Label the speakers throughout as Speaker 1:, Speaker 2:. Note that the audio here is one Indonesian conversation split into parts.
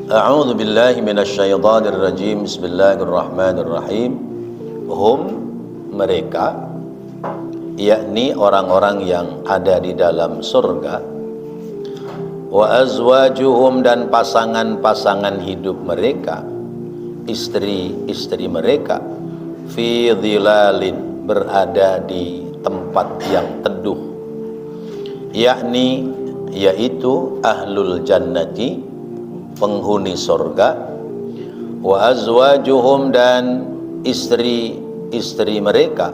Speaker 1: A'udzu billahi minasyaitonir rajim. Bismillahirrahmanirrahim. Hum, mereka, yakni orang-orang yang ada di dalam surga, wa azwajuhum, dan pasangan-pasangan hidup mereka, istri-istri mereka, fi dhilalin, berada di tempat yang teduh, yakni yaitu ahlul jannati, penghuni surga, wa azwajuhum, dan istri-istri mereka,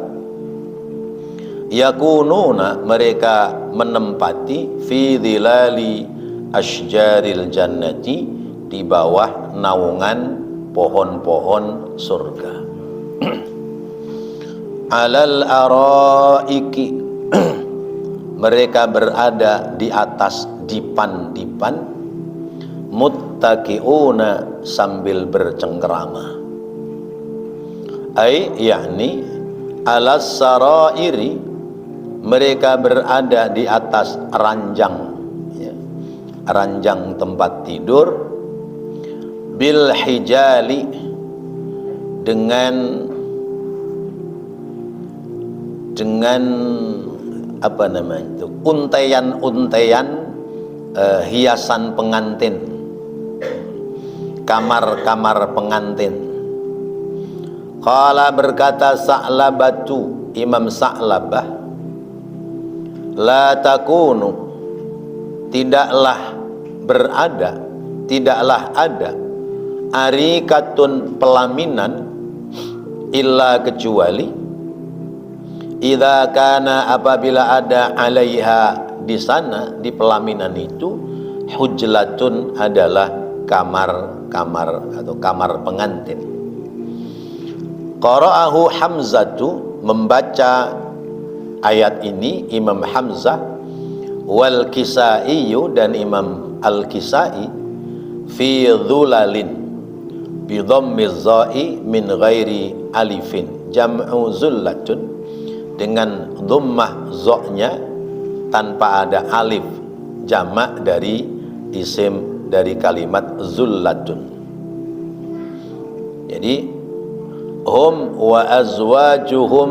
Speaker 1: yakununa, mereka menempati, fi dhilali asjaril jannati, di bawah naungan pohon-pohon surga. Alal araiki, mereka berada di atas dipan-dipan, muttaqiuna, sambil bercengkerama. Ai yakni alas sarairi, mereka berada di atas ranjang, ya, ranjang tempat tidur, bil hijali, dengan apa namanya itu, untayan-untayan hiasan pengantin, kamar-kamar pengantin. Qala, berkata Sa'labatu, Imam Sa'labah, la takunu, tidaklah berada, tidaklah ada, arikatun, pelaminan, illa, kecuali, idza kana, apabila ada, alaiha, di sana, di pelaminan itu, hujlatun, adalah kamar-kamar atau kamar pengantin. Qara'ahu Hamzatu, membaca ayat ini Imam Hamzah, wal Kisaiyu, dan Imam Al-Kisai, fi dhulalin, bi dhammiz za'i min ghairi alifin, jam'u zullatun, dengan dhammah za-nya tanpa ada alif, jamak dari isim dari kalimat zullatun. Jadi hum wa azwajuhum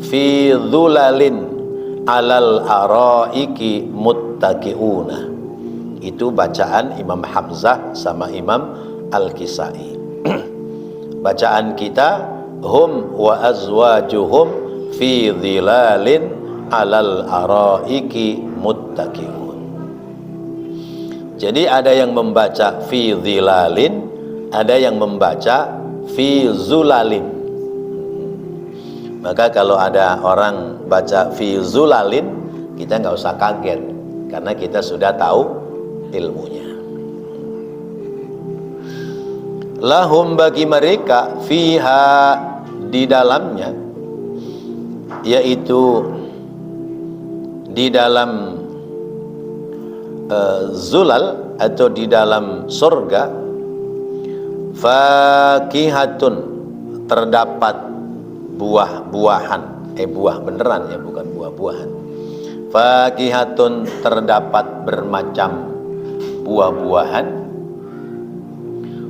Speaker 1: fi dhulalin alal araiki muttaqiuna. Itu bacaan Imam Hamzah sama Imam Al-Kisai. Bacaan kita hum wa azwajuhum fi dhilalin alal araiki muttaqiun. Jadi ada yang membaca fi dhilalin, ada yang membaca fi zulalin. Maka kalau ada orang baca fi zulalin, kita nggak usah kaget, karena kita sudah tahu ilmunya. Lahum, bagi mereka, fiha, di dalamnya, yaitu di dalam zulal atau di dalam surga, fakihatun, terdapat buah-buahan, buah beneran ya, bukan buah-buahan. Fakihatun, terdapat bermacam buah-buahan.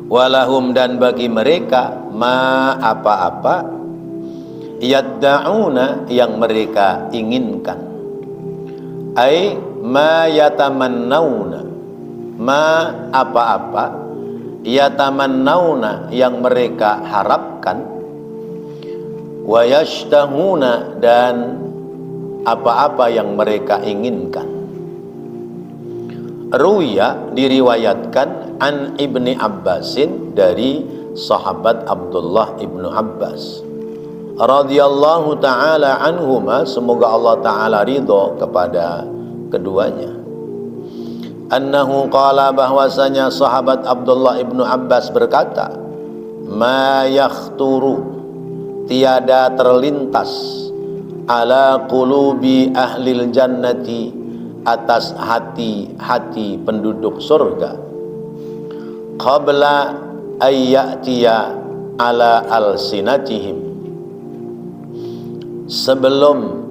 Speaker 1: Walahum, dan bagi mereka, ma, apa-apa, yadda'una, yang mereka inginkan. Ai ma yatamannauna, ma, apa-apa, yatamannauna, yang mereka harapkan, wa yashtahuna, dan apa-apa yang mereka inginkan. Ruwiya, diriwayatkan, an Ibni Abbasin, dari sahabat Abdullah ibnu Abbas radhiyallahu ta'ala anhuma, semoga Allah ta'ala ridho kepada keduanya, annahu qala, bahwasanya sahabat Abdullah ibnu Abbas berkata, ma yakhturu, tiada terlintas, ala qulubi ahlil jannati, atas hati-hati penduduk surga, qabla ayyatiya ala alsinatihim, sebelum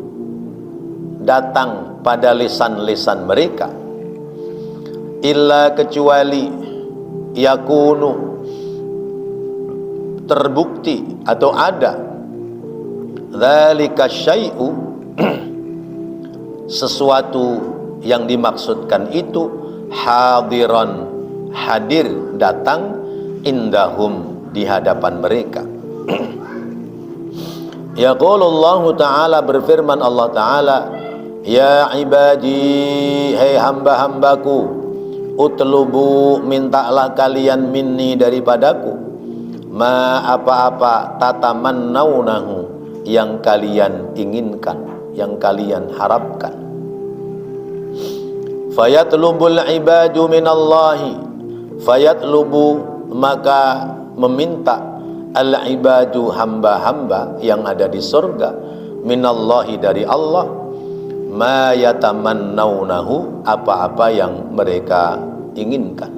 Speaker 1: datang pada lisan-lisan mereka, illa, kecuali, yakunu, terbukti atau ada, dzalika syai'u, sesuatu yang dimaksudkan itu, hadiran, hadir, datang, indahum, di hadapan mereka. Yaqulullahu ta'ala, berfirman Allah ta'ala, ya ibadi, hai hamba-hambaku, utlubu, mintalah kalian minni, daripadaku, ma apa-apa, tatamannaunahu, yang kalian inginkan, yang kalian harapkan. Fayatlubul ibadu minallahi, fayatlubu, maka meminta, al-ibadu, hamba-hamba yang ada di surga, minallahi, dari Allah, ma yatamannaunahu, apa-apa yang mereka inginkan.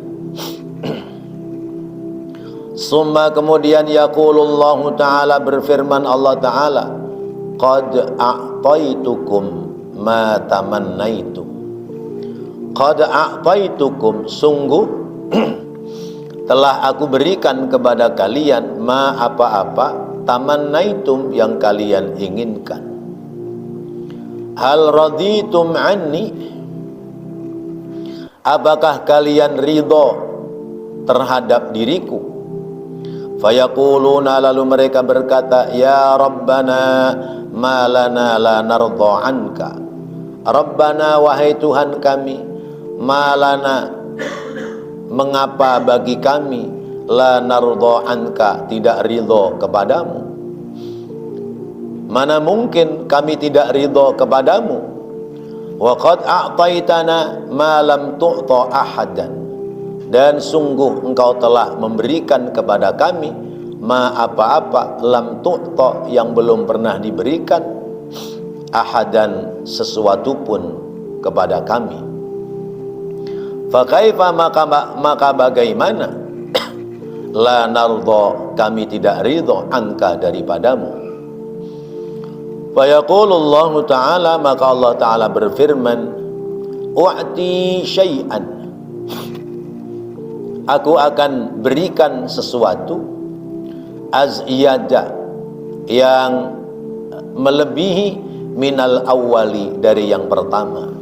Speaker 1: Summa, kemudian, yaqulullahu ta'ala, berfirman Allah ta'ala, qad a'taitukum ma tamannaitum. Qad a'taitukum, sungguh telah aku berikan kepada kalian, ma, apa-apa, tamannaitum, yang kalian inginkan. Hal raditum anni, apakah kalian ridho terhadap diriku? Fayaquluna, lalu mereka berkata, ya Rabbana, ma lana la nardha anka. Rabbana, wahai Tuhan kami, ma lana, mengapa bagi kami, la nardha anka, tidak ridho kepadamu. Mana mungkin kami tidak ridho kepadamu. Wa qad a'taitana ma lam tu'ta ahadan, dan sungguh engkau telah memberikan kepada kami, ma, apa-apa, lam tu'ta, yang belum pernah diberikan, ahadan, sesuatu pun kepada kami. Fakaifa, maka bagaimana, la nardha, kami tidak ridho, angka, daripadamu. Fayaqulullahu ta'ala, maka Allah ta'ala berfirman, u'ti syai'an, aku akan berikan sesuatu, azyada, yang melebihi, minal awwali, dari yang pertama.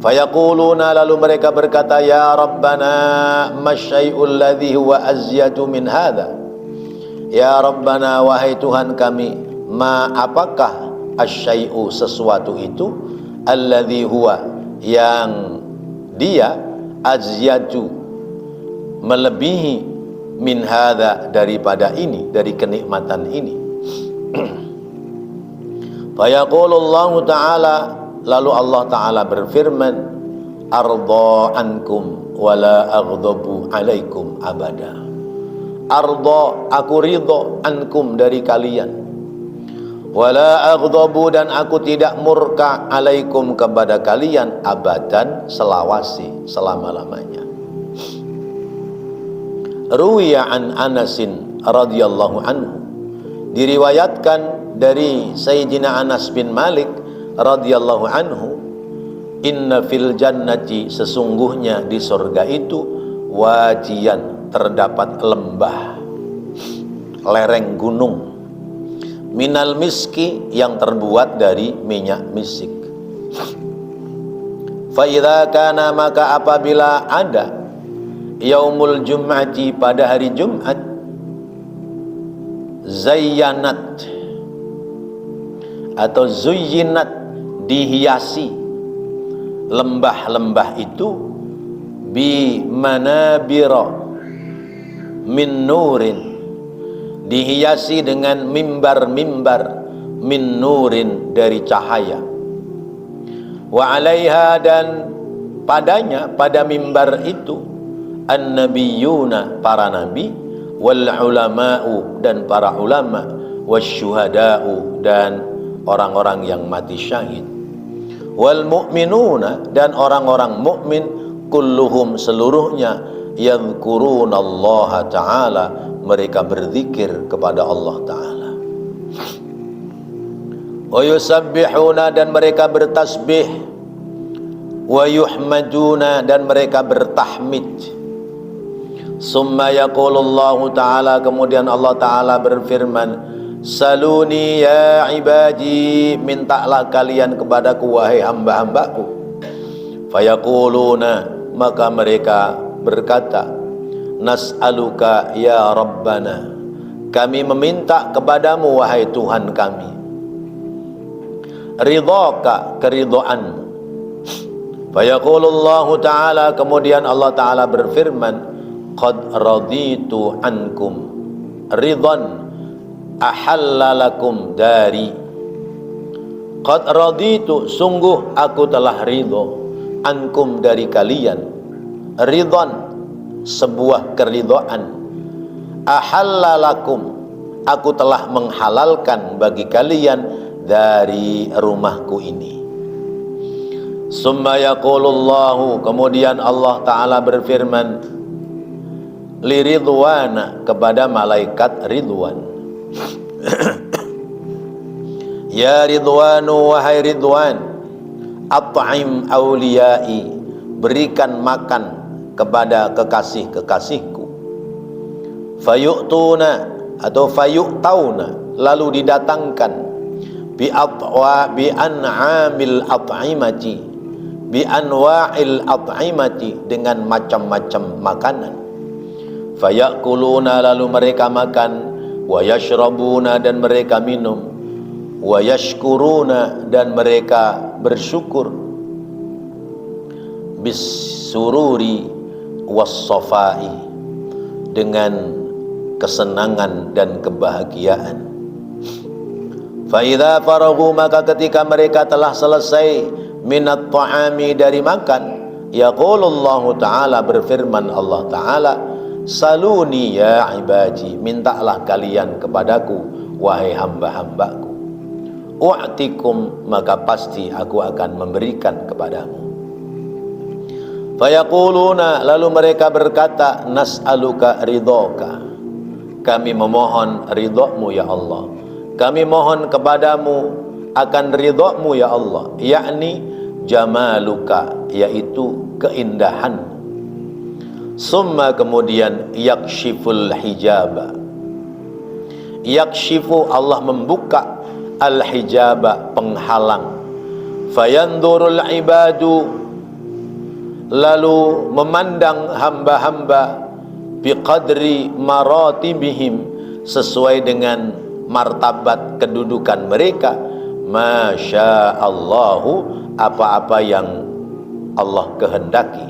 Speaker 1: Fayaquluna, lalu mereka berkata, ya Rabbana, masyai'ul ladzi huwa azyadu min hadha. Ya Rabbana, wahai Tuhan kami, ma, apakah, asyai'u, sesuatu itu, alladzi huwa, yang dia, azyadu, melebihi, min hadha, daripada ini, dari kenikmatan ini. Fayaqulullahu ta'ala, lalu Allah ta'ala berfirman, arda ankum wala aghdabu alaikum abada. Arda, aku ridho, ankum, dari kalian, wala aghdabu, dan aku tidak murka, alaikum, kepada kalian, abadan, selawasi, selama-lamanya. Ruwiya an Anasin radhiyallahu anhu, diriwayatkan dari Sayyidina Anas bin Malik radhiyallahu anhu, inna fil jannati, sesungguhnya di surga itu, wajian, terdapat lembah, lereng gunung, minal miski, yang terbuat dari minyak misik. Fa idza kana, maka apabila ada, yaumul jum'ati, pada hari Jumat, zayyanat, atau zuyyinat, dihiasi lembah-lembah itu, bi manabira min nurin, dihiasi dengan mimbar-mimbar, min nurin, dari cahaya. Wa alaiha, dan padanya, pada mimbar itu, an-nabiyuna, para nabi, wal ulama'u, dan para ulama, wasyuhada'u, dan orang-orang yang mati syahid, wal mu'minuna, dan orang-orang mukmin, kulluhum, seluruhnya, yadhkurunallaha ta'ala, mereka berzikir kepada Allah ta'ala, wa yusabbihuna, dan mereka bertasbih, wa yuhmaduna, dan mereka bertahmid, Summa yaqulullahu ta'ala, kemudian Allah ta'ala berfirman, saluni ya ibadi, mintalah kalian kepadaku wahai hamba-hambaku. Fayaquluna, maka mereka berkata, nas'aluka ya Rabbana, kami meminta kepadamu wahai Tuhan kami, ridhaka, keridhaanmu. Fayaqulullahu ta'ala, kemudian Allah ta'ala berfirman, qad raditu ankum ridhan ahallalakum dari. Qad raditu, sungguh aku telah ridho, ankum, dari kalian, ridhan, sebuah keridhaan, ahallalakum, aku telah menghalalkan bagi kalian dari rumahku ini. Summa yaqulullahu, kemudian Allah ta'ala berfirman, liridwana, kepada malaikat Ridwan, ya Ridwanu, wahai Ridwan, at'im awliyai, berikan makan kepada kekasih-kekasihku. Fayu'tuna atau fayu'tauna, lalu didatangkan, bi an'amil at'imati, bi anwa'il at'imati, dengan macam-macam makanan. Fayakuluna, lalu mereka makan, wa yashrabuna, dan mereka minum, wa yashkuruna, dan mereka bersyukur, bisururi wassafai, dengan kesenangan dan kebahagiaan. Fa idza faragu, maka ketika mereka telah selesai, minat ta'ami, dari makan, yaqulullahu ta'ala, berfirman Allah ta'ala, saluni ya ibadi, mintalah kalian kepadaku wahai hamba-hambaku, u'tikum, maka pasti aku akan memberikan kepadamu. Fayaquluna, lalu mereka berkata, nas'aluka ridhoka, kami memohon ridhomu ya Allah, kami mohon kepadamu akan ridhomu ya Allah, yakni jamaluka, yaitu keindahanmu. Summa, kemudian yakshiful hijaba, yakshifu, Allah membuka, al hijaba, penghalang. Fayandurul ibadu, lalu memandang hamba-hamba, biqadri maratibihim, sesuai dengan martabat kedudukan mereka, masya Allahu, apa-apa yang Allah kehendaki.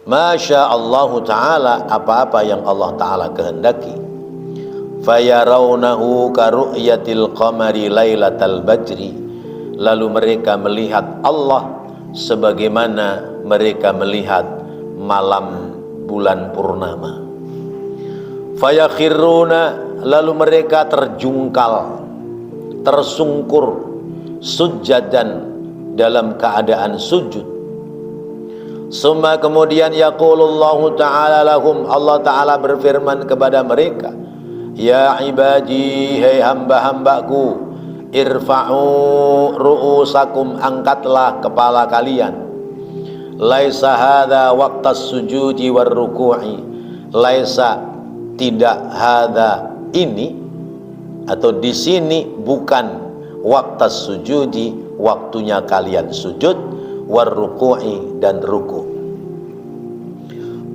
Speaker 1: Masya Allah ta'ala, apa-apa yang Allah ta'ala kehendaki. Fayarawnahu karu'yatil qamari laylatal badri, lalu mereka melihat Allah sebagaimana mereka melihat malam bulan purnama. Fayakhiruna, lalu mereka terjungkal, tersungkur, sujjadan, dalam keadaan sujud. Summa, kemudian yaqulullahu ta'ala lahum, Allah ta'ala berfirman kepada mereka, ya ibadi, hei hamba-hambaku, irfa'u ru'usakum, angkatlah kepala kalian. Laisa hadha waqtas sujudi war ruku'i, laisa, tidak, hadha, ini atau di sini bukan, waqtas sujudi, waktunya kalian sujud, war ruku'i, dan ruku'.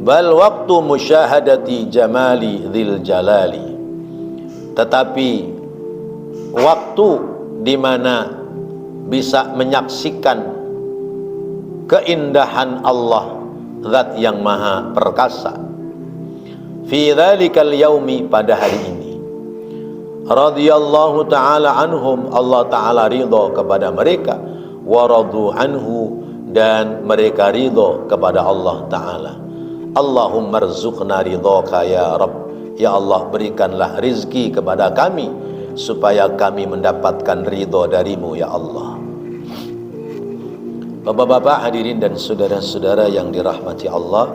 Speaker 1: Bal waktu musyahadati jamali dzil jalali, tetapi waktu di mana bisa menyaksikan keindahan Allah, zat yang maha perkasa. Fi dzalikal yaumi, pada hari ini, radhiyallahu ta'ala anhum, Allah ta'ala ridha kepada mereka, wa radu anhu, dan mereka ridho kepada Allah ta'ala. Allahumma rzuqna ridhaka ya Rabb, ya Allah, berikanlah rizki kepada kami supaya kami mendapatkan ridho darimu ya Allah. Bapak-bapak, hadirin dan saudara-saudara yang dirahmati Allah,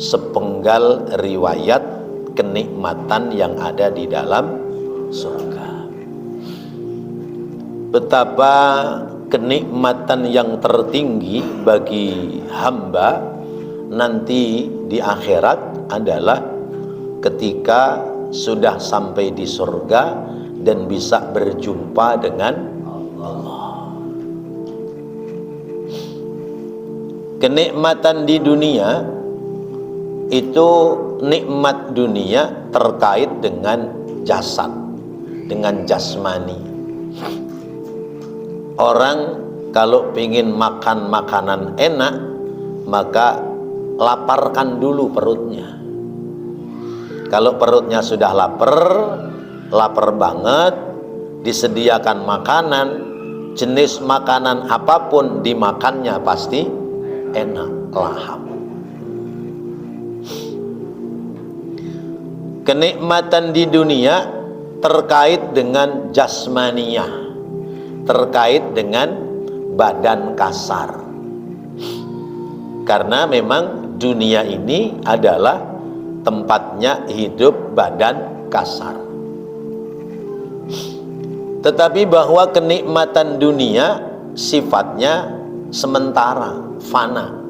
Speaker 1: sepenggal riwayat kenikmatan yang ada di dalam surga. Betapa kenikmatan yang tertinggi bagi hamba nanti di akhirat adalah ketika sudah sampai di surga dan bisa berjumpa dengan Allah. Kenikmatan di dunia itu nikmat dunia terkait dengan jasad, dengan jasmani. Orang kalau ingin makan makanan enak, maka laparkan dulu perutnya. Kalau perutnya sudah lapar banget, disediakan makanan, jenis makanan apapun dimakannya pasti enak, lahap. Kenikmatan di dunia terkait dengan jasmaniyah, terkait dengan badan kasar. Karena memang dunia ini adalah tempatnya hidup badan kasar. Tetapi bahwa kenikmatan dunia sifatnya sementara, fana.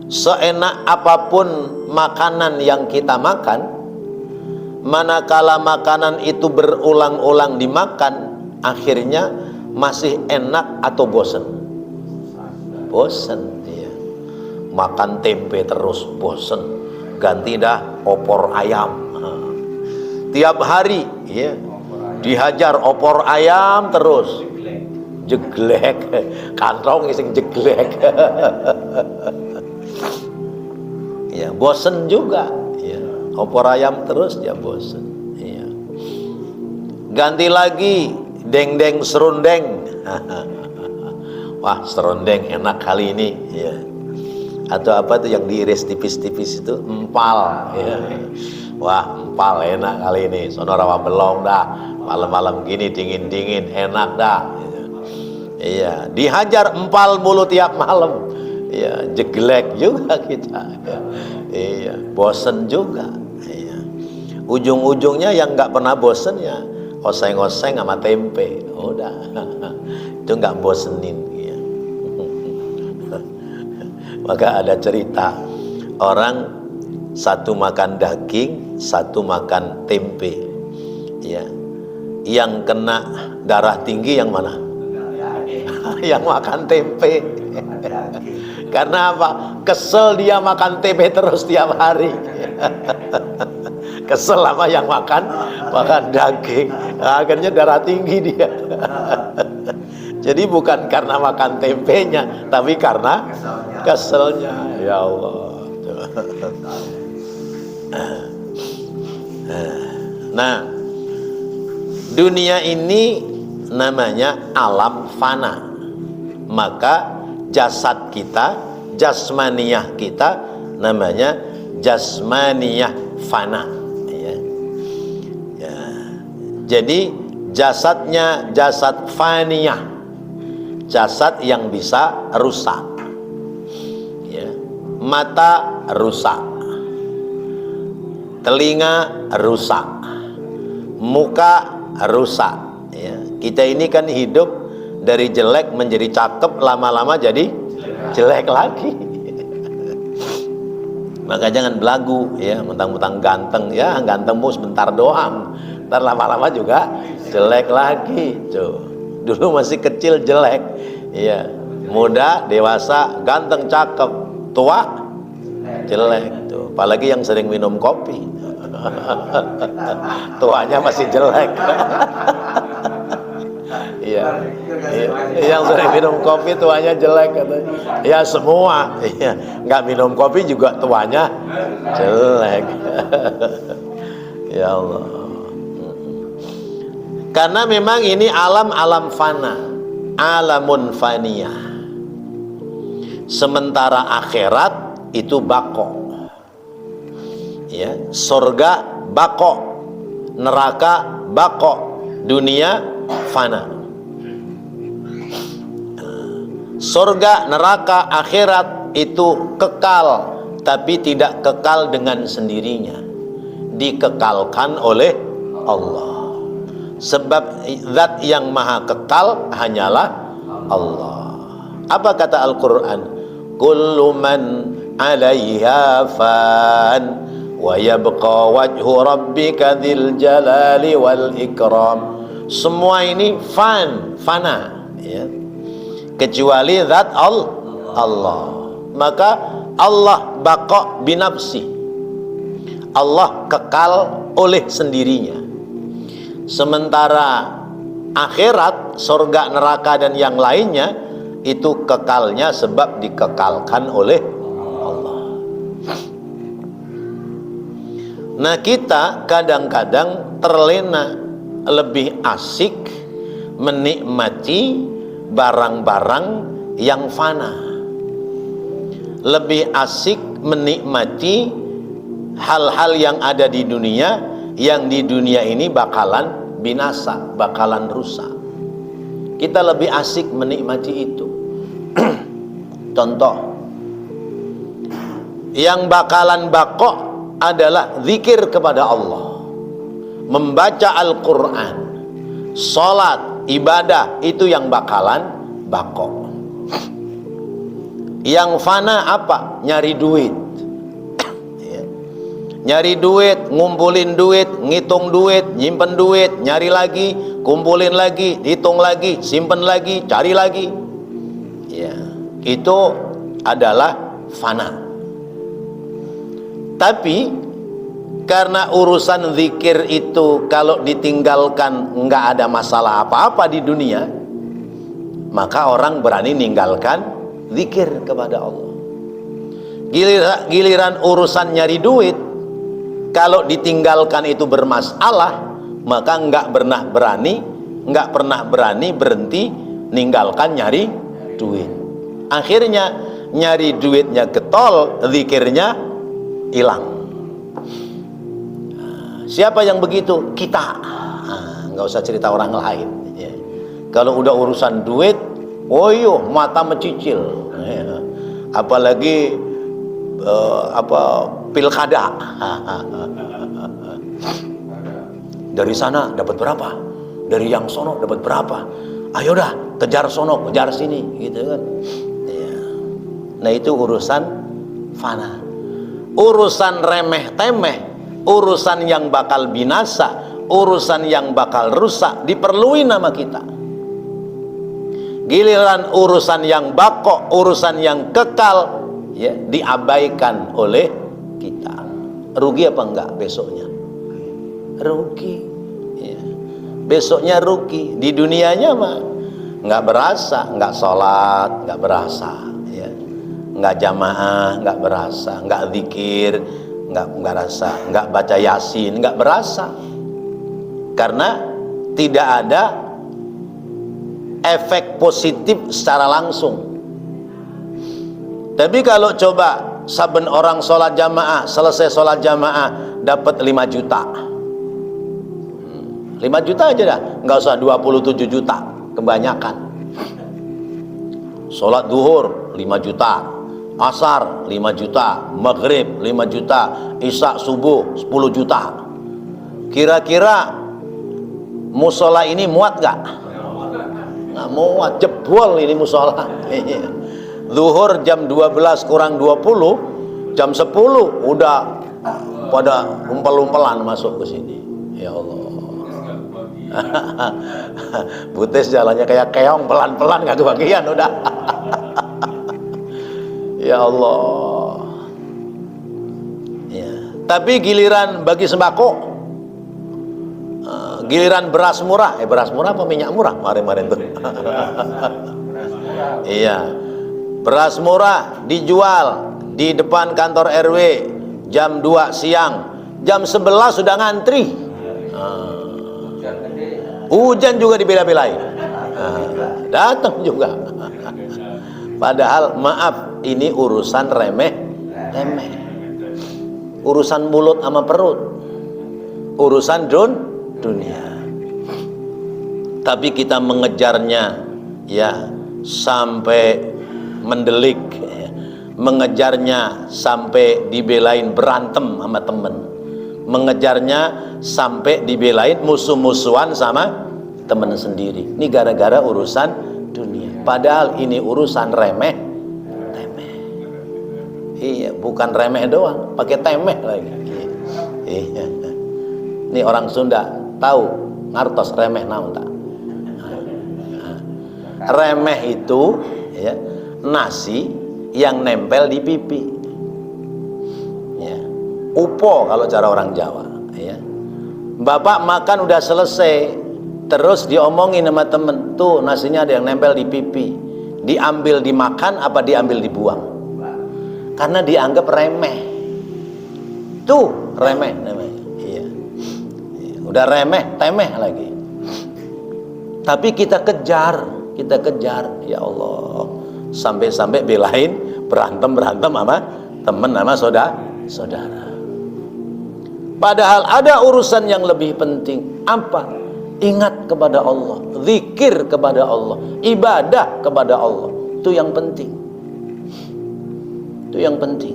Speaker 1: Seenak apapun makanan yang kita makan, manakala makanan itu berulang-ulang dimakan, akhirnya masih enak atau bosen? Bosen, ya. Makan tempe terus bosen, ganti dah opor ayam. Tiap hari, ya, dihajar opor ayam terus, jeglek, kantong iseng jeglek. Ya, bosen juga, ya. Opor ayam terus ya bosen, ya. Ganti lagi deng-deng serundeng. Wah, serundeng enak kali ini, ya. Atau apa tuh yang diiris tipis-tipis itu, empal, ya. Wah, empal enak kali ini. Sono rawa belong dah, malam-malam gini dingin-dingin enak dah. Iya, dihajar empal mulu tiap malam. Iya, jeglek juga kita. Iya, bosen juga. Iya. Ujung-ujungnya yang nggak pernah bosen ya oseng-oseng sama tempe. Udah, itu nggak bosenin. Ya. Maka ada cerita orang satu makan daging, satu makan tempe. Ya, yang kena darah tinggi yang mana? Yang makan tempe. Karena apa? Kesel dia makan tempe terus tiap hari. Kesel sama yang makan daging. Akhirnya darah tinggi dia. Jadi bukan karena makan tempenya, tapi karena keselnya. Ya Allah. Nah, dunia ini namanya alam fana. Maka jasad kita, jasmaniyah kita namanya jasmaniyah fana, ya. Ya. Jadi jasadnya jasad faniyah, jasad yang bisa rusak, ya. Mata rusak, telinga rusak, muka rusak, ya. Kita ini kan hidup dari jelek menjadi cakep, lama-lama jadi jelek lagi. Maka jangan belagu, ya, mentang-mentang ganteng, ya gantengmu sebentar doang, ntar lama-lama juga jelek lagi. Tuh, dulu masih kecil jelek, ya, muda, dewasa, ganteng, cakep, tua, jelek. Tuh, apalagi yang sering minum kopi, tuanya masih jelek. Iya, yang sering minum kopi tuanya jelek katanya. Ya semua, ya, nggak minum kopi juga tuanya jelek. Ya Allah. Karena memang ini alam fana, alamun faniyah. Sementara akhirat itu bako. Ya, surga bako, neraka bako, dunia fana. Surga, neraka, akhirat itu kekal, tapi tidak kekal dengan sendirinya, dikekalkan oleh Allah. Sebab zat yang maha kekal hanyalah Allah. Apa kata Al-Quran? kullu man 'alaiha fan wa yabqa wajhu rabbika dzil jalali wal ikram. Semua ini fana, ya, kecuali zat Allah. Maka Allah baqa binafsi, Allah kekal oleh sendirinya. Sementara akhirat, surga, neraka dan yang lainnya itu kekalnya sebab dikekalkan oleh Allah. Nah, kita kadang-kadang terlena, lebih asik menikmati barang-barang yang fana, lebih asik menikmati hal-hal yang ada di dunia, yang di dunia ini bakalan binasa, bakalan rusak. Kita lebih asik menikmati itu. Contoh, yang bakalan bakok adalah zikir kepada Allah, membaca Al-Quran, sholat, ibadah, itu yang bakalan bakok. Yang fana apa? Nyari duit. Nyari duit, ngumpulin duit, ngitung duit, nyimpen duit, nyari lagi, kumpulin lagi, hitung lagi, simpen lagi, cari lagi. Ya, itu adalah fana. Tapi karena urusan zikir itu kalau ditinggalkan nggak ada masalah apa-apa di dunia, maka orang berani ninggalkan zikir kepada Allah. Giliran urusan nyari duit, kalau ditinggalkan itu bermasalah, maka nggak pernah berani berhenti ninggalkan nyari duit. Akhirnya nyari duitnya getol, zikirnya hilang. Siapa yang begitu? Kita. Nggak usah cerita orang lain. Ya. Kalau udah urusan duit, mata mencicil. Ya. Apalagi pilkada. Dari sana dapat berapa? Dari yang sono dapat berapa? Ayo dah, kejar sono, kejar sini, gitu kan? Ya. Nah, itu urusan fana. Urusan remeh-temeh, urusan yang bakal binasa, urusan yang bakal rusak, diperluin nama kita. Giliran urusan yang bakok, urusan yang kekal, ya, diabaikan oleh kita. Rugi apa enggak besoknya? Rugi, ya. Besoknya rugi. Di dunianya mah nggak berasa, nggak sholat, nggak berasa, ya. Nggak jamaah, nggak berasa, nggak zikir, nggak rasa, nggak baca yasin, nggak berasa, karena tidak ada efek positif secara langsung. Tapi kalau coba saben orang sholat jamaah, selesai sholat jamaah dapat 5 juta, 5 juta aja dah, nggak usah 27 juta, kebanyakan. Sholat duhur 5 juta, asar 5 juta, maghrib 5 juta, isya subuh 10 juta. Kira-kira musola ini muat gak? Nggak muat, jebol ini musola. Zuhur jam 12 kurang 20, jam 10 udah pada umpel-umpelan masuk ke sini. Ya Allah. Butis jalannya kayak keong, pelan-pelan gak kebagian udah. Ya Allah. Ya. Tapi giliran bagi sembako, giliran beras murah, beras murah apa minyak murah kemarin-kemarin tuh. Iya, beras murah dijual di depan kantor RW jam 2 siang, jam 11 sudah ngantri. Hujan juga dibela-belain, datang juga. Padahal maaf, ini urusan remeh-temeh, urusan mulut sama perut, urusan dunia. Tapi kita mengejarnya, ya, sampai mendelik, ya. Mengejarnya sampai dibelain berantem sama temen, mengejarnya sampai dibelain musuh-musuhan sama temen sendiri. Ini gara-gara urusan dunia. Padahal ini urusan remeh-temeh. Iya, bukan remeh doang, pakai temeh lagi. Iya. Ini orang Sunda tahu ngartos remeh naon tak? Remeh itu ya, nasi yang nempel di pipi. Ya. Upo kalau cara orang Jawa. Ya. Bapak makan udah selesai, terus diomongin sama temen, tuh nasinya ada yang nempel di pipi. Diambil dimakan apa diambil dibuang? Karena dianggap remeh. Tuh remeh namanya. Iya. Udah remeh, temeh lagi. Tapi kita kejar, ya Allah. Sampai-sampai belain berantem sama temen sama saudara. Padahal ada urusan yang lebih penting. Apa? Ingat kepada Allah, zikir kepada Allah, ibadah kepada Allah. Itu yang penting. Itu yang penting.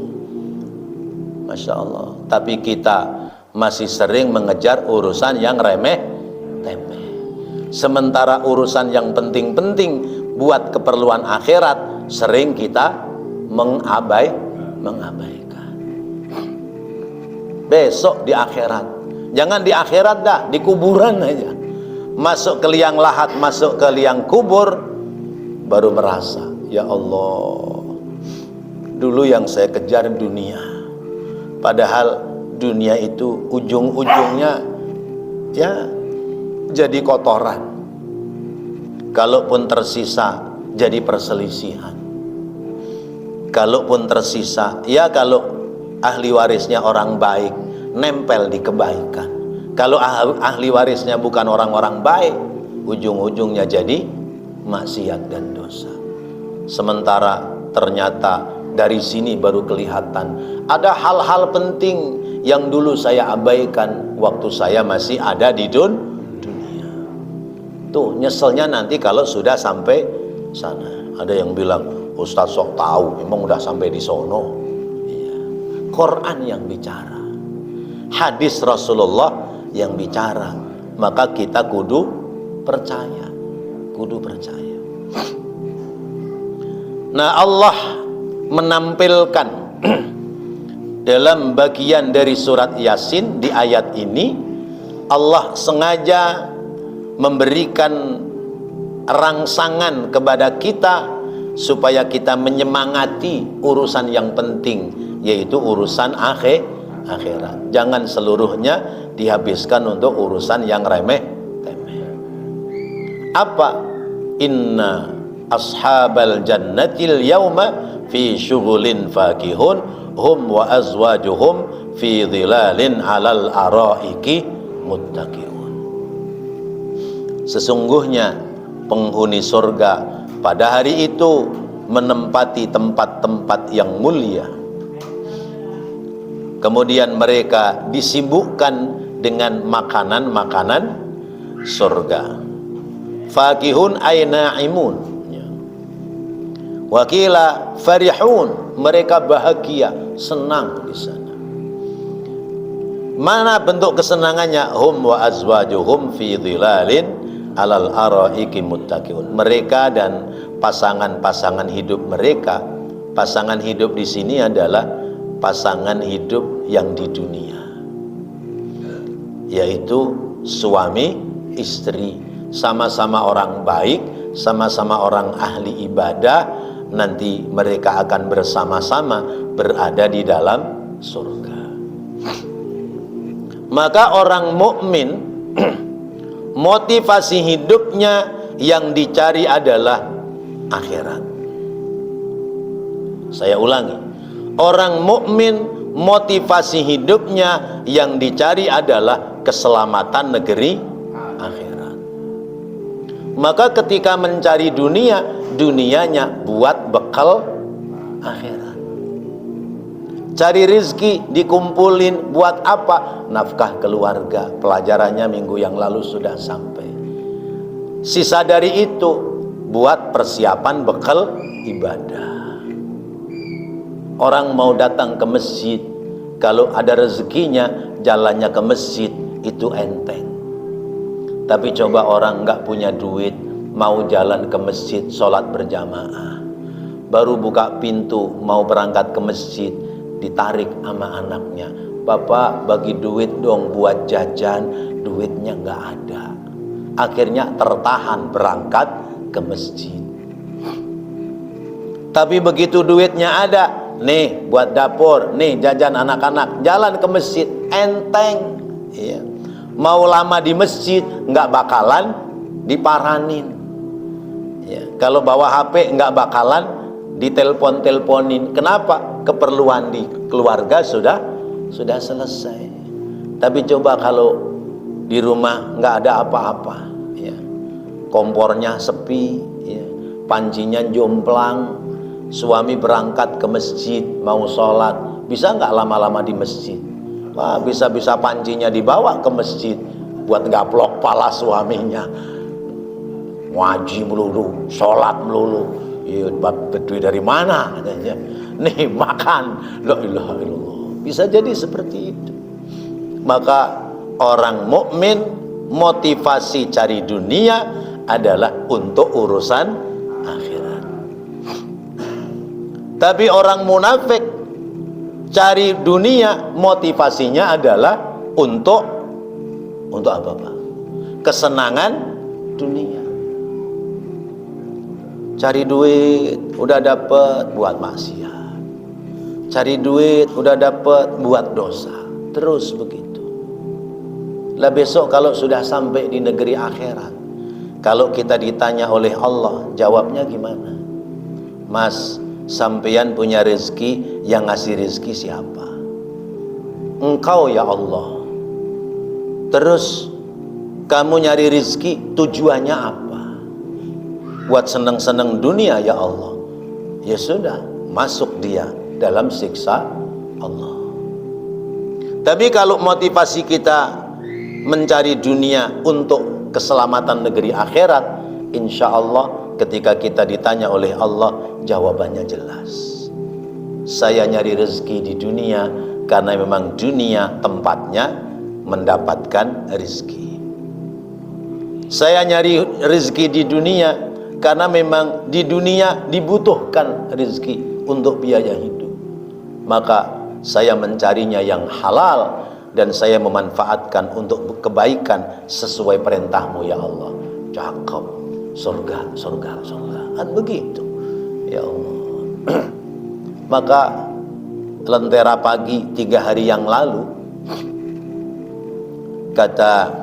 Speaker 1: Masya Allah. Tapi kita masih sering mengejar urusan yang remeh-temeh. Sementara urusan yang penting-penting buat keperluan akhirat sering kita mengabaikan. Besok di akhirat, jangan di akhirat dah, di kuburan aja. Masuk ke liang lahat, masuk ke liang kubur, baru merasa, ya Allah, dulu yang saya kejar dunia, padahal dunia itu ujung-ujungnya ya jadi kotoran. Kalaupun tersisa jadi perselisihan. Kalaupun tersisa, ya kalau ahli warisnya orang baik, nempel di kebaikan. Kalau ahli warisnya bukan orang-orang baik, ujung-ujungnya jadi maksiat dan dosa. Sementara ternyata dari sini baru kelihatan ada hal-hal penting yang dulu saya abaikan waktu saya masih ada di dunia. Tuh nyeselnya nanti kalau sudah sampai sana. Ada yang bilang, Ustaz sok tahu, memang udah sampai di sono. Quran yang bicara, hadis Rasulullah yang bicara, maka kita kudu percaya. Nah, Allah menampilkan dalam bagian dari surat Yasin di ayat ini, Allah sengaja memberikan rangsangan kepada kita supaya kita menyemangati urusan yang penting, yaitu urusan akhirat. Jangan seluruhnya dihabiskan untuk urusan yang remeh-temeh. Apa? Inna ashabal jannatil yauma fi syughulin fakihun hum wa azwajuhum fi dhilalin alal araiki muttaqiun. Sesungguhnya penghuni surga pada hari itu menempati tempat-tempat yang mulia. Kemudian mereka disibukkan dengan makanan-makanan surga. Fakihun ay na'imun. Wakila farihun, mereka bahagia, senang di sana. Mana bentuk kesenangannya? Hum wa azwajuhum fi dhilalin alal araiki muttaqiun. Mereka dan pasangan-pasangan hidup mereka, pasangan hidup di sini adalah pasangan hidup yang di dunia, yaitu suami istri, sama-sama orang baik, sama-sama orang ahli ibadah. Nanti mereka akan bersama-sama berada di dalam surga. Maka orang mukmin motivasi hidupnya yang dicari adalah akhirat. Saya ulangi, orang mukmin motivasi hidupnya yang dicari adalah keselamatan negeri akhirat. Maka ketika mencari dunia, dunianya buat bekal akhirat. Cari rizki dikumpulin buat apa? Nafkah keluarga. Pelajarannya minggu yang lalu sudah sampai. Sisa dari itu buat persiapan bekal ibadah. Orang mau datang ke masjid, kalau ada rezekinya jalannya ke masjid itu enteng. Tapi coba orang nggak punya duit, mau jalan ke masjid sholat berjamaah, baru buka pintu mau berangkat ke masjid, ditarik sama anaknya, "Bapak bagi duit dong buat jajan." Duitnya nggak ada. Akhirnya tertahan berangkat ke masjid. Tapi begitu duitnya ada, nih buat dapur, nih jajan anak-anak, jalan ke masjid, enteng. Iya. Mau lama di masjid nggak bakalan diparanin. Ya. Kalau bawa HP nggak bakalan ditelepon-teleponin. Kenapa? Keperluan di keluarga sudah selesai. Tapi coba kalau di rumah nggak ada apa-apa, ya. Kompornya sepi, ya. Pancinya jomplang, suami berangkat ke masjid mau sholat, bisa nggak lama-lama di masjid? Wah, bisa-bisa pancinya dibawa ke masjid buat gaplok pala suaminya. Ngaji melulu, sholat melulu. Ya, duit dari mana? Katanya. Nih makan, la ilaha illallah. Bisa jadi seperti itu. Maka orang mukmin motivasi cari dunia adalah untuk urusan akhirat. Tapi orang munafik cari dunia motivasinya adalah untuk apa Pak? Kesenangan dunia. Cari duit udah dapet buat maksiat, cari duit udah dapet buat dosa, terus begitu. Lah besok kalau sudah sampai di negeri akhirat, kalau kita ditanya oleh Allah, jawabnya gimana? Mas, sampeyan punya rezeki, yang ngasih rezeki siapa? Engkau ya Allah. Terus kamu nyari rezeki tujuannya apa? Buat seneng-seneng dunia ya Allah. Ya sudah, masuk dia dalam siksa Allah. Tapi kalau motivasi kita mencari dunia untuk keselamatan negeri akhirat, insya Allah ketika kita ditanya oleh Allah, jawabannya jelas. Saya nyari rezeki di dunia karena memang dunia tempatnya mendapatkan rezeki. Saya nyari rezeki di dunia karena memang di dunia dibutuhkan rezeki untuk biaya hidup. Maka saya mencarinya yang halal dan saya memanfaatkan untuk kebaikan sesuai perintahmu ya Allah. Cakep, surga, surga, surga. Kan begitu ya Allah. Maka lentera pagi 3 hari yang lalu, kata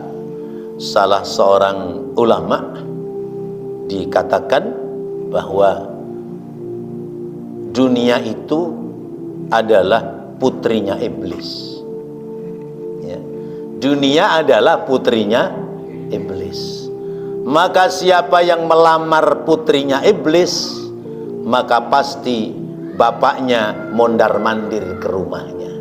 Speaker 1: salah seorang ulama, dikatakan bahwa dunia itu adalah putrinya iblis. Ya. Dunia adalah putrinya iblis. Maka siapa yang melamar putrinya iblis, maka pasti bapaknya mondar-mandir ke rumahnya.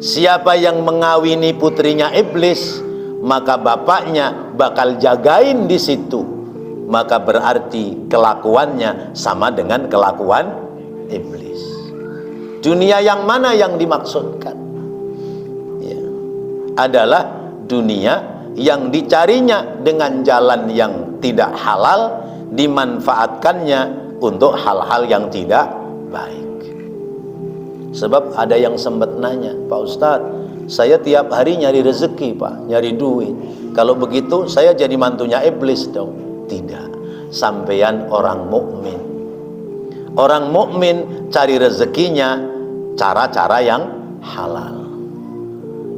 Speaker 1: Siapa yang mengawini putrinya iblis, maka bapaknya bakal jagain di situ. Maka berarti kelakuannya sama dengan kelakuan iblis. Dunia yang mana yang dimaksudkan? Ya. Adalah dunia yang dicarinya dengan jalan yang tidak halal, dimanfaatkannya untuk hal-hal yang tidak baik. Sebab ada yang sempat nanya, Pak Ustadz, saya tiap hari nyari rezeki Pak, nyari duit. Kalau begitu saya jadi mantunya iblis dong. Tidak, sampeyan orang mukmin. Orang mukmin cari rezekinya cara-cara yang halal.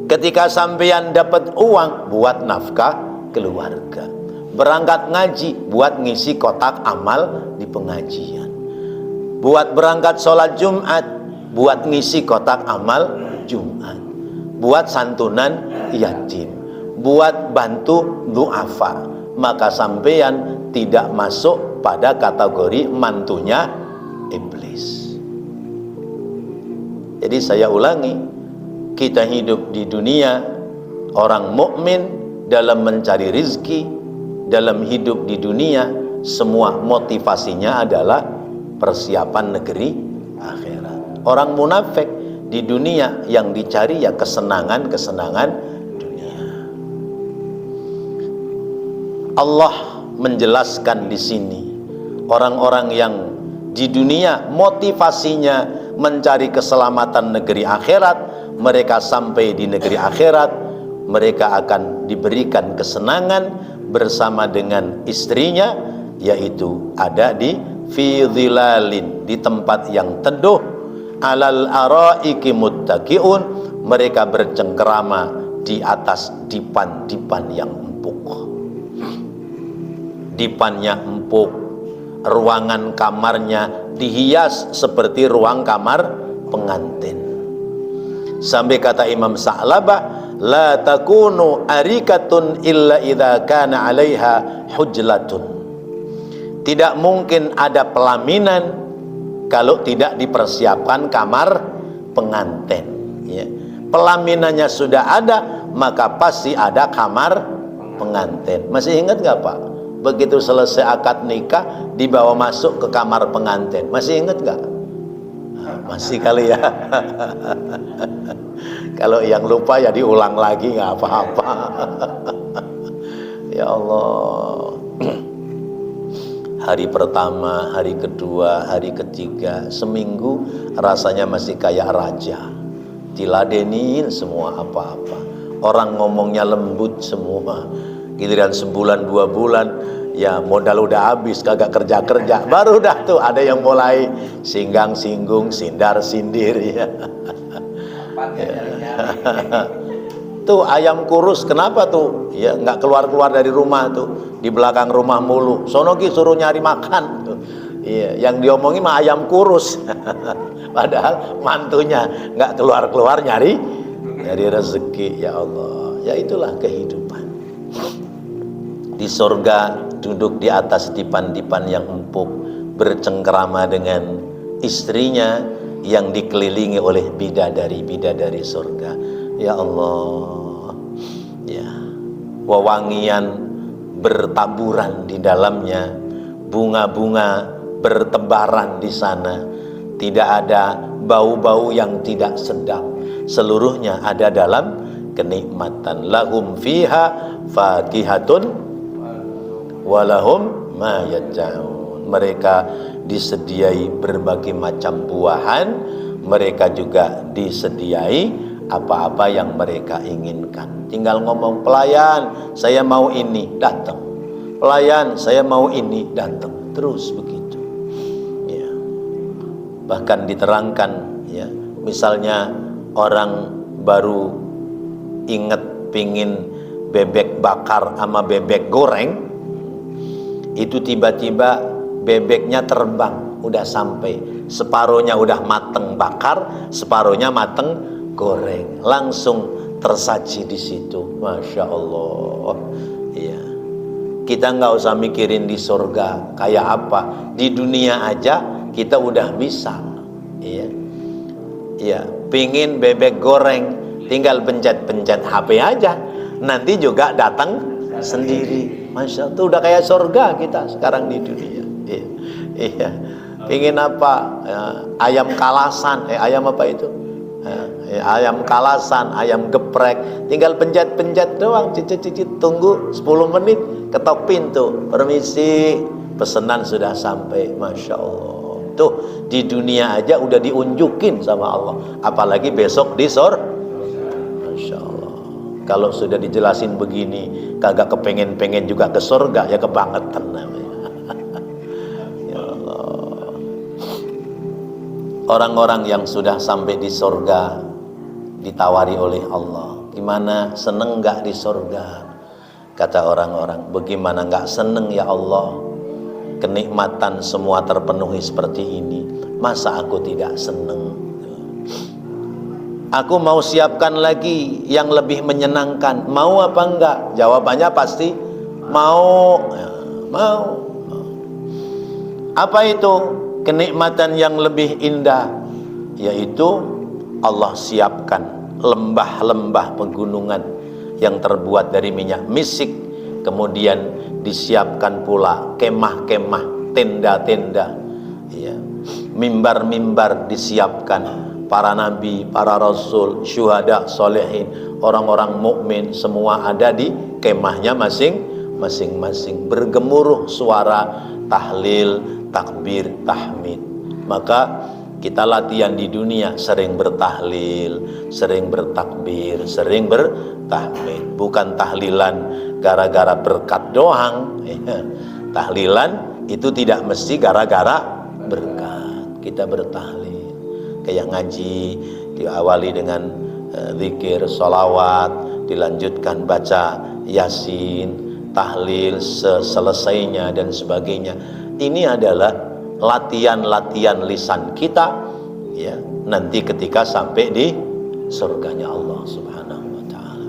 Speaker 1: Ketika sampeyan dapat uang buat nafkah keluarga, berangkat ngaji buat ngisi kotak amal di pengajian, buat berangkat sholat Jumat buat ngisi kotak amal Jumat, buat santunan yatim, buat bantu duafa. Maka sampeyan tidak masuk pada kategori mantunya iblis. Jadi saya ulangi, kita hidup di dunia, orang mukmin dalam mencari rizki, dalam hidup di dunia, semua motivasinya adalah persiapan negeri akhirat. Orang munafik di dunia yang dicari ya kesenangan-kesenangan. Allah menjelaskan di sini orang-orang yang di dunia motivasinya mencari keselamatan negeri akhirat, mereka sampai di negeri akhirat, mereka akan diberikan kesenangan bersama dengan istrinya, yaitu ada di fi dhilalin, di tempat yang teduh, alal araiki muttaqiun, mereka bercengkerama di atas dipan-dipan yang empuk. Dipannya empuk, ruangan kamarnya dihias seperti ruang kamar pengantin. Sampai kata Imam Sa'labah, la takunu arikatun illa idza kana 'alaiha hujlatun. Tidak mungkin ada pelaminan kalau tidak dipersiapkan kamar pengantin, ya. Pelaminannya sudah ada, maka pasti ada kamar pengantin. Masih ingat nggak Pak? Begitu selesai akad nikah, dibawa masuk ke kamar pengantin. Masih ingat nggak? Masih kali ya. Kalau yang lupa ya diulang lagi, nggak apa-apa. Ya Allah. Hari pertama, hari kedua, hari ketiga, seminggu rasanya masih kayak raja, diladenin semua apa-apa, orang ngomongnya lembut semua. Giliran sebulan 2 bulan, ya modal udah habis, kagak kerja-kerja, baru dah tuh ada yang mulai singgang-singgung, sindar-sindir, ya. Tuh ayam kurus, kenapa tuh? Ya nggak keluar-keluar dari rumah tuh, di belakang rumah mulu. Sonogi suruh nyari makan. Tuh. Iya, yang diomongin mah ayam kurus. Padahal mantunya nggak keluar-keluar nyari rezeki. Ya Allah, ya itulah kehidupan. Di surga duduk di atas dipan-dipan yang empuk, bercengkerama dengan istrinya yang dikelilingi oleh bidadari-bidadari surga. Ya Allah, ya, wewangian bertaburan di dalamnya, bunga-bunga bertebaran di sana, tidak ada bau-bau yang tidak sedap, seluruhnya ada dalam kenikmatan. Lahum fiha fakihatun walahum ma yad'un. Mereka disediai berbagai macam buahan, mereka juga disediai apa-apa yang mereka inginkan. Tinggal ngomong, pelayan saya mau ini, datang. Pelayan saya mau ini, datang. Terus begitu, ya. Bahkan diterangkan, ya, misalnya orang baru inget pingin bebek bakar sama bebek goreng, itu tiba-tiba bebeknya terbang, udah sampai, separuhnya udah mateng bakar, separuhnya mateng goreng, langsung tersaji di situ. Masya Allah, ya. Kita nggak usah mikirin di surga kayak apa, di dunia aja kita udah bisa, ya. Ya, pingin bebek goreng, tinggal pencet-pencet HP aja, nanti juga datang sendiri. Masya Allah, itu udah kayak surga kita sekarang di dunia. Iya, iya. Pingin apa? Ya, ayam kalasan, ayam apa itu? Ayam kalasan, ayam geprek, tinggal pencet-pencet doang, cicit-cicit, tunggu 10 menit, ketok pintu, permisi, pesanan sudah sampai. Masya Allah, tuh di dunia aja udah diunjukin sama Allah, apalagi besok di surga. Masya Allah, kalau sudah dijelasin begini, kagak kepengen-pengen juga ke surga, ya kebangetan namanya. Ya Allah. Orang-orang yang sudah sampai di surga ditawari oleh Allah, gimana, seneng gak di surga? Kata orang-orang, bagaimana gak seneng ya Allah, kenikmatan semua terpenuhi seperti ini, masa aku tidak seneng? Aku mau siapkan lagi yang lebih menyenangkan, mau apa enggak? Jawabannya pasti mau, mau. Apa itu kenikmatan yang lebih indah? Yaitu Allah siapkan lembah-lembah pegunungan yang terbuat dari minyak misik, kemudian disiapkan pula kemah-kemah, tenda-tenda, ya. Mimbar-mimbar disiapkan, para nabi, para rasul, syuhada, solehin, orang-orang mukmin semua ada di kemahnya masing-masing. Bergemuruh suara tahlil, takbir, tahmid. Maka kita latihan di dunia sering bertahlil, sering bertakbir, sering bertahmid. Bukan tahlilan gara-gara berkat doang. Tahlilan itu tidak mesti gara-gara berkat. Kita bertahlil, kayak ngaji diawali dengan zikir, sholawat, dilanjutkan baca yasin, tahlil selesainya dan sebagainya. Ini adalah latihan-latihan lisan kita, ya, nanti ketika sampai di surganya Allah Subhanahu wa taala.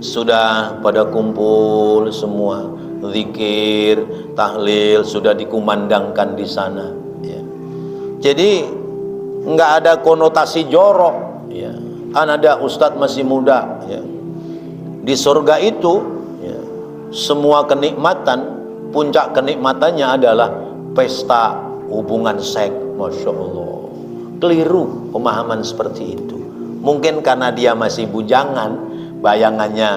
Speaker 1: Sudah pada kumpul semua, zikir, tahlil sudah dikumandangkan di sana, ya. Jadi nggak ada konotasi jorok, ya. Kan ada ustadz masih muda, ya. Di surga itu, ya, semua kenikmatan, puncak kenikmatannya adalah pesta hubungan seks. Masya Allah, keliru pemahaman seperti itu. Mungkin karena dia masih bujangan, bayangannya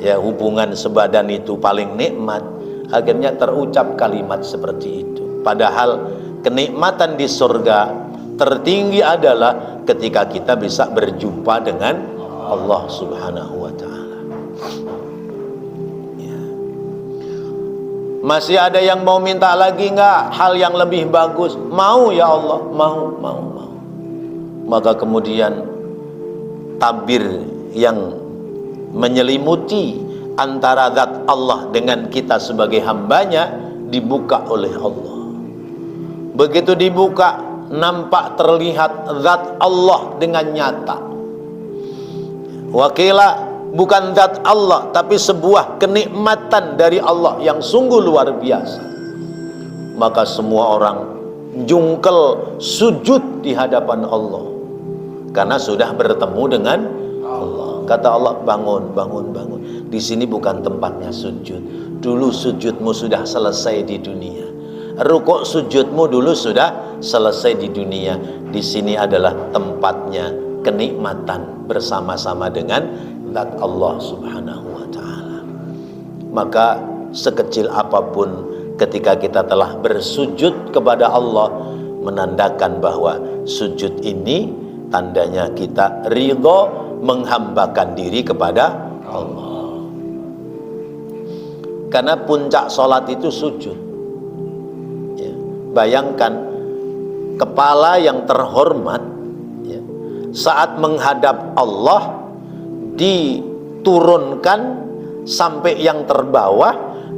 Speaker 1: ya hubungan sebadan itu paling nikmat, akhirnya terucap kalimat seperti itu. Padahal kenikmatan di surga tertinggi adalah ketika kita bisa berjumpa dengan Allah Subhanahu wa taala. Masih ada yang mau minta lagi enggak hal yang lebih bagus? Mau ya Allah, mau. Maka kemudian tabir yang menyelimuti antara zat Allah dengan kita sebagai hambanya dibuka oleh Allah. Begitu dibuka, nampak terlihat zat Allah dengan nyata. Wakila, bukan zat Allah, tapi sebuah kenikmatan dari Allah yang sungguh luar biasa. Maka semua orang jungkel sujud di hadapan Allah karena sudah bertemu dengan Allah. Kata Allah, bangun. Di sini bukan tempatnya sujud. Dulu sujudmu sudah selesai di dunia. Rukuk sujudmu dulu sudah selesai di dunia. Di sini adalah tempatnya kenikmatan bersama-sama dengan zat Allah Subhanahu wa taala. Maka sekecil apapun ketika kita telah bersujud kepada Allah, menandakan bahwa sujud ini tandanya kita ridho menghambakan diri kepada Allah. Karena puncak sholat itu sujud, ya. Bayangkan kepala yang terhormat, ya, saat menghadap Allah diturunkan sampai yang terbawah,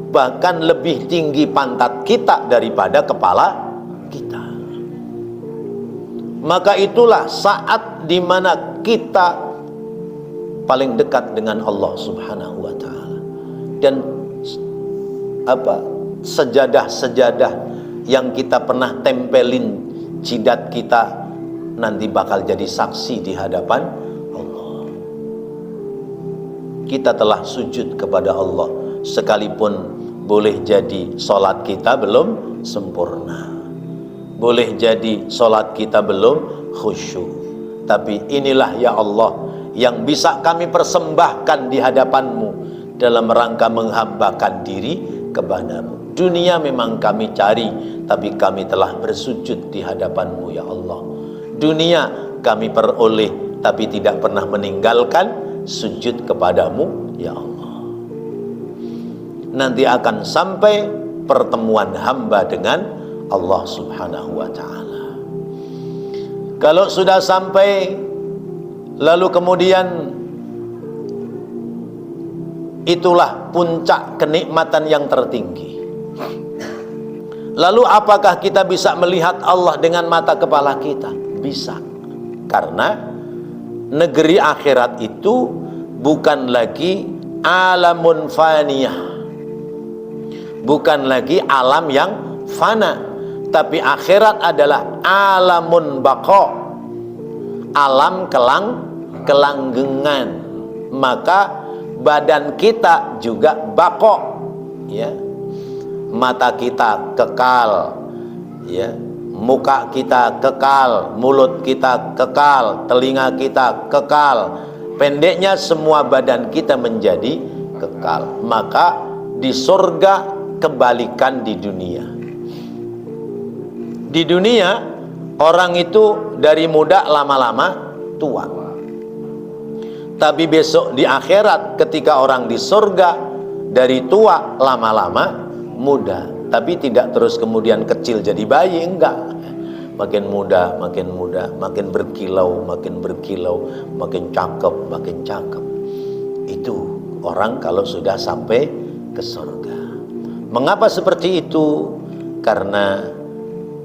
Speaker 1: bahkan lebih tinggi pantat kita daripada kepala kita. Maka itulah saat dimana kita paling dekat dengan Allah Subhanahu wa taala. Dan sejadah-sejadah yang kita pernah tempelin jidat kita nanti bakal jadi saksi di hadapan Allah. Kita telah sujud kepada Allah, sekalipun boleh jadi sholat kita belum sempurna, boleh jadi sholat kita belum khusyuk, tapi inilah ya Allah yang bisa kami persembahkan di hadapan-Mu dalam rangka menghambakan diri kepadamu. Dunia memang kami cari, tapi kami telah bersujud di hadapan-Mu ya Allah. Dunia kami peroleh, tapi tidak pernah meninggalkan sujud kepadamu ya Allah. Nanti akan sampai pertemuan hamba dengan Allah Subhanahu wa ta'ala. Kalau sudah sampai, lalu kemudian itulah puncak kenikmatan yang tertinggi. Lalu apakah kita bisa melihat Allah dengan mata kepala kita? Bisa. Karena negeri akhirat itu bukan lagi alamun faniyah, bukan lagi alam yang fana, tapi akhirat adalah alamun baqa, alam kelanggengan. Maka badan kita juga baqa, ya. Mata kita kekal, ya. Muka kita kekal, mulut kita kekal, telinga kita kekal. Pendeknya semua badan kita menjadi kekal. Maka di surga kebalikan di dunia. Di dunia orang itu dari muda lama-lama tua. Tapi besok di akhirat ketika orang di surga dari tua lama-lama muda. Tapi tidak terus kemudian kecil jadi bayi, enggak. Makin muda, makin muda, makin berkilau, makin berkilau, makin cakep, makin cakep. Itu orang kalau sudah sampai ke surga. Mengapa seperti itu? Karena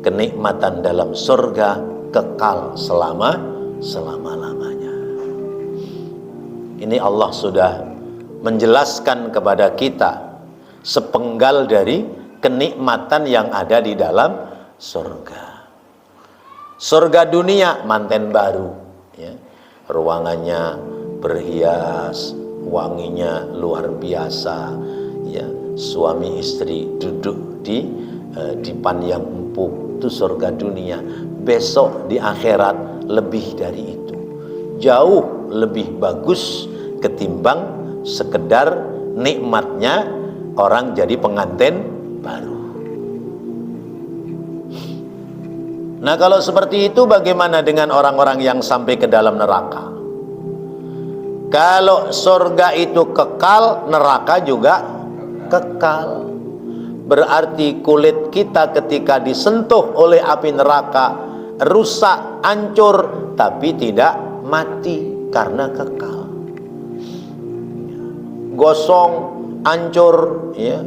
Speaker 1: kenikmatan dalam surga kekal selama-lamanya. Ini Allah sudah menjelaskan kepada kita sepenggal dari kenikmatan yang ada di dalam surga. Surga dunia manten baru, ya. Ruangannya berhias, wanginya luar biasa, ya. Suami istri duduk di dipan yang empuk, itu surga dunia. Besok di akhirat lebih dari itu, jauh lebih bagus ketimbang sekedar nikmatnya orang jadi pengantin baru. Nah, kalau seperti itu bagaimana dengan orang-orang yang sampai ke dalam neraka? Kalau surga itu kekal, neraka juga kekal. Berarti kulit kita ketika disentuh oleh api neraka rusak, hancur, tapi tidak mati karena kekal. Gosong, hancur, ya,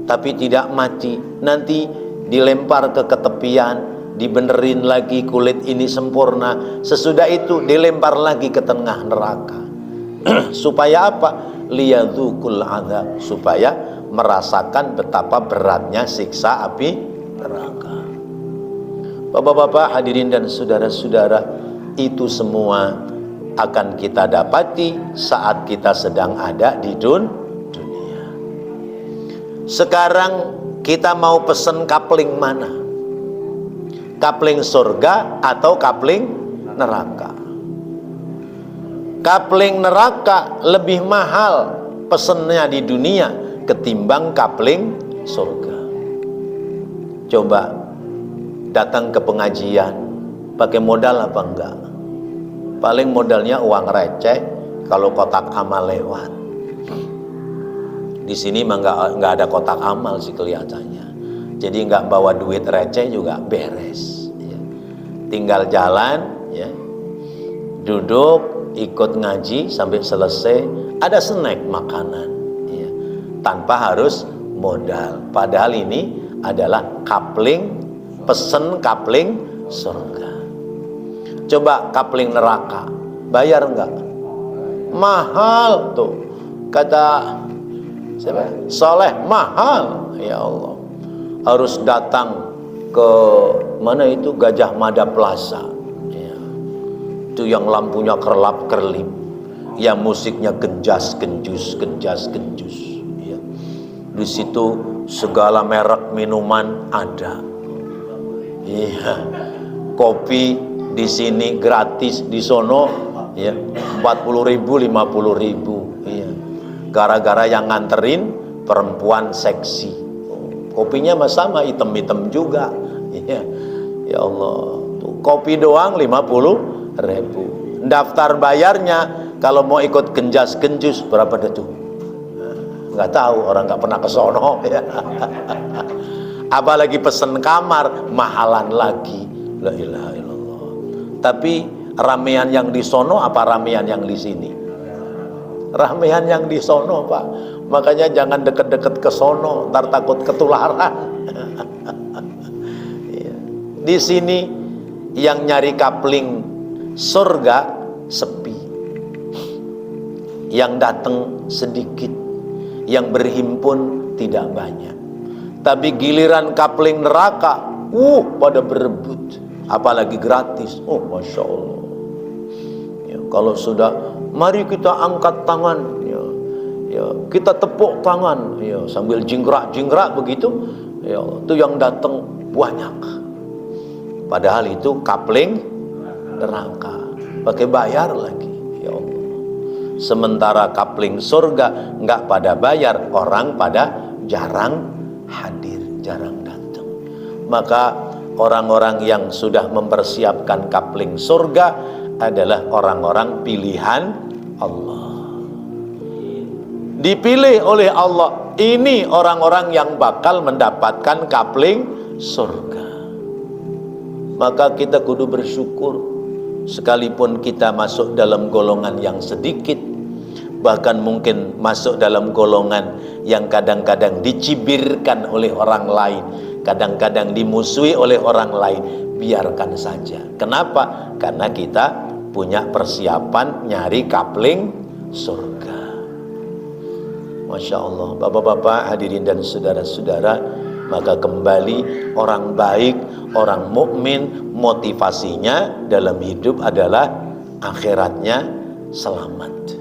Speaker 1: tapi tidak mati. Nanti dilempar ke ketepian, dibenerin lagi, kulit ini sempurna. Sesudah itu dilempar lagi ke tengah neraka. Supaya apa? Liyadzukul adzab, supaya merasakan betapa beratnya siksa api neraka. Bapak-bapak, hadirin dan saudara-saudara, itu semua akan kita dapati saat kita sedang ada di dunia. Sekarang kita mau pesen kapling mana? Kapling surga atau kapling neraka? Kapling neraka lebih mahal pesennya di dunia ketimbang kapling surga. Coba datang ke pengajian, pakai modal apa enggak? Paling modalnya uang receh kalau kotak amal lewat. Di sini mah enggak ada kotak amal sih kelihatannya. Jadi nggak bawa duit receh juga beres, ya. Tinggal jalan, ya, duduk, ikut ngaji sampai selesai, ada snack makanan, ya, tanpa harus modal. Padahal ini adalah kapling, pesen kapling surga. Coba kapling neraka, bayar nggak? Mahal tuh, kata siapa? Soleh, mahal, ya Allah. Harus datang ke mana itu, Gajah Mada Plaza, ya. Itu yang lampunya kerlap kerlip, yang musiknya genjas genjus, ya. Di situ segala merek minuman ada, iya. Kopi di sini gratis, di sono, ya, 40.000, 50.000, iya. Gara-gara yang nganterin perempuan seksi. Kopinya mah sama, hitam-hitam juga, ya. Ya Allah, tuh kopi doang 50.000. Daftar bayarnya kalau mau ikut genjas-genjus berapa tuh? Nggak tahu, orang nggak pernah ke sono, ya. Apalagi pesen kamar mahalan lagi. La ilaha illallah. Tapi ramean yang di sono apa ramean yang di sini? Ramean yang di sono, Pak. Makanya jangan deket-deket ke sono, ntar takut ketularan. Di sini yang nyari kapling surga sepi, yang datang sedikit, yang berhimpun tidak banyak. Tapi giliran kapling neraka, pada berebut, apalagi gratis. Oh, masya Allah. Ya, kalau sudah, mari kita angkat tangan, ya. Ya, kita tepuk tangan, ya, sambil jingkrak-jingkrak begitu, ya, itu yang datang banyak. Padahal itu kapling neraka, pakai bayar lagi, ya Allah. Sementara kapling surga nggak pada bayar, orang pada jarang hadir, jarang datang. Maka orang-orang yang sudah mempersiapkan kapling surga adalah orang-orang pilihan Allah. Dipilih oleh Allah, ini orang-orang yang bakal mendapatkan kapling surga. Maka kita kudu bersyukur, sekalipun kita masuk dalam golongan yang sedikit, bahkan mungkin masuk dalam golongan yang kadang-kadang dicibirkan oleh orang lain, kadang-kadang dimusuhi oleh orang lain, biarkan saja. Kenapa? Karena kita punya persiapan nyari kapling surga. Masya Allah, bapak-bapak, hadirin dan saudara-saudara, maka kembali orang baik, orang mukmin, motivasinya dalam hidup adalah akhiratnya selamat.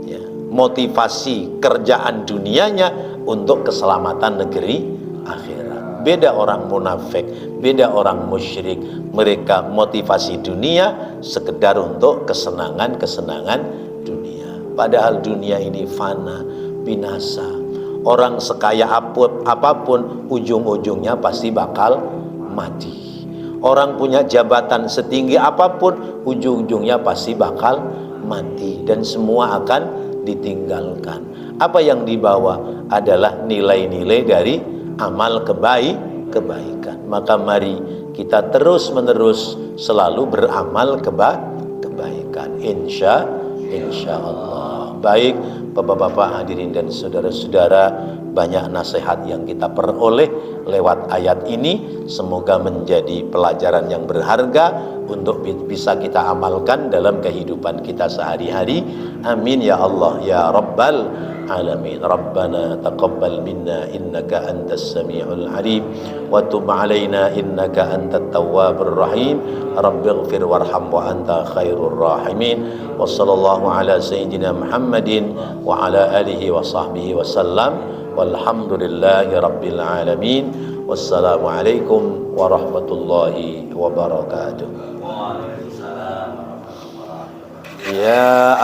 Speaker 1: Ya, motivasi kerjaan dunianya untuk keselamatan negeri akhirat. Beda orang munafik, beda orang musyrik. Mereka motivasi dunia sekedar untuk kesenangan-kesenangan dunia. Padahal dunia ini fana, binasa. Orang sekaya apapun ujung-ujungnya pasti bakal mati. Orang punya jabatan setinggi apapun ujung-ujungnya pasti bakal mati. Dan semua akan ditinggalkan. Apa yang dibawa adalah nilai-nilai dari amal kebaikan. Maka mari kita terus-menerus selalu beramal kebaikan. Insya Allah. Baik bapak-bapak, hadirin dan saudara-saudara, banyak nasihat yang kita peroleh lewat ayat ini. Semoga menjadi pelajaran yang berharga untuk bisa kita amalkan dalam kehidupan kita sehari-hari. Amin ya Allah ya Rabbal alamin. Rabbana taqabbal minna innaka antas samiul alim wa tub alaina innaka antat tawwabur rahim. Rabbighfir warham wa anta khairur rahimin. Wa sallallahu ala sayyidina Muhammadin wa ala alihi wa sahbihi wa sallam. Walhamdulillahi rabbil alamin. Wassalamu alaikum warahmatullahi wabarakatuh. Ya